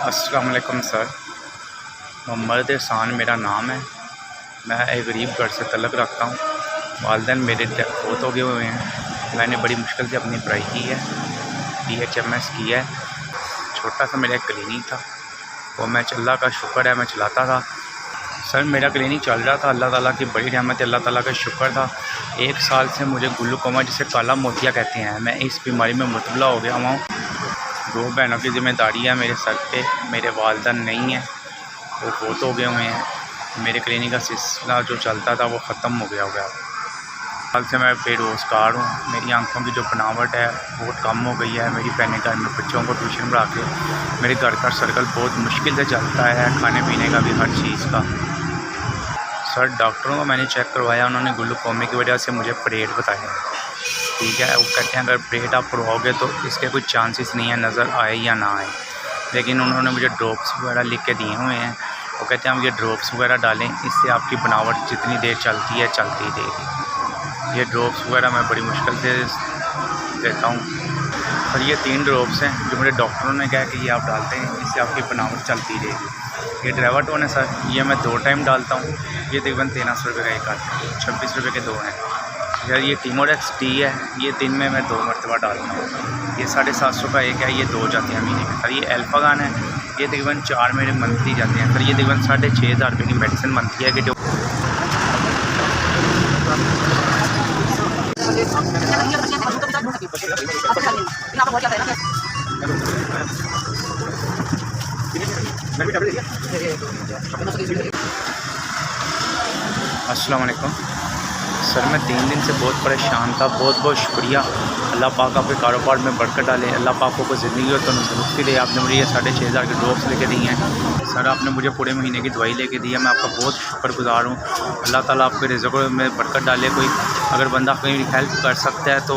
अस्सलाम वालेकुम सर, मोहम्मद एहसान मेरा नाम है। मैं एक गरीब घर से तल्लुक़ रखता हूँ। वालिदैन मेरे बहुत हो गए हुए हैं। मैंने बड़ी मुश्किल से अपनी पढ़ाई की है, BHMS किया है। छोटा सा मेरा एक क्लिनिक था, वो मैं अल्लाह का शुक्र है मैं चलाता था। सर मेरा क्लिनिक चल रहा था, अल्लाह ताला की बड़ी रहमत है, अल्लाह ताला का शुक्र था। 1 साल से मुझे ग्लूकोमा जिसे काला मोतिया कहते हैं, मैं इस बीमारी में मुब्तला हो गया हूँ। 2 बहनों की ज़िम्मेदारी है मेरे सर पे, मेरे वालिदैन नहीं हैं, वो बहुत हो गए हुए हैं। मेरे क्लिनिक का सिलसिला जो चलता था वो ख़त्म हो गया। साल से मैं बेरोज़गार हूँ। मेरी आंखों की जो बनावट है बहुत कम हो गई है। मेरी बहनें घर में बच्चों को ट्यूशन पढ़ा के, मेरे घर का सर्कल बहुत मुश्किल से चलता है, खाने पीने का भी, हर चीज़ का। सर डॉक्टरों को मैंने चेक करवाया, उन्होंने ग्लूकोमा की वजह से मुझे परेड बताया। ठीक है, वो कहते हैं अगर परेड आप पढ़वाओगे तो इसके कोई चांसेस नहीं है नज़र आए या ना आए। लेकिन उन्होंने मुझे ड्रॉप्स वगैरह लिख के दिए हुए हैं। वो कहते हैं हम ये ड्रॉप्स वगैरह डालें, इससे आपकी बनावट जितनी देर चलती है चलती रहेगी। ये ड्रॉप्स वगैरह मैं बड़ी मुश्किल से देता हूँ। और ये 3 ड्रॉप्स हैं जो मुझे डॉक्टरों ने कहा कि ये आप डालते हैं, इससे आपकी बनावट चलती रहेगी। ये ड्राइवाटोन है सर, ये मैं 2 टाइम डालता हूँ। ये तकरीबन 1300 रुपये का एक आता है, 26 रुपये के 2 हैं। यार ये टीमोडेक्स टी है, ये दिन में मैं 2 मरतबा डालता हूँ। ये 750 का एक है, ये 2 जाते हैं महीने में। सर ये एल्फागान है, ये तकरीबन 4 मेरे मंथली जाते हैं। सर ये तकरीबन 6500 रुपये की मेडिसिन मंथली है कि जो अस्सलाम वालेकुम सर, मैं 3 दिन से बहुत परेशान था। बहुत शुक्रिया। अल्लाह पाक आपके कारोबार में बरकत डाले, अल्लाह पाक को ज़िंदगी और तंदुरुस्ती दे। आपने मुझे ये 6500 के ड्रॉप्स लेके दिए हैं। सर आपने मुझे पूरे महीने की दवाई लेके दी है, मैं आपका बहुत शुक्रगुज़ार हूँ। अल्लाह ताला आपके रिज़्क़ में बरकत डाले। कोई अगर बंदा मेरी हेल्प कर सकता है तो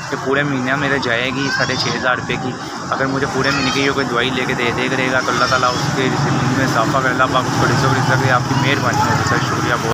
ये पूरे महीने मेरे जाएगी 6500 रुपये की। अगर मुझे पूरे महीने की कोई दवाई लेके दे करेगा तो अल्लाह ताला उसके ज़िंदगी में इजाफ़ा करे, अल्लाह पाक उसको रिज़्क़ दे। आपकी मेहरबानी होगी सर, शुक्रिया बहुत।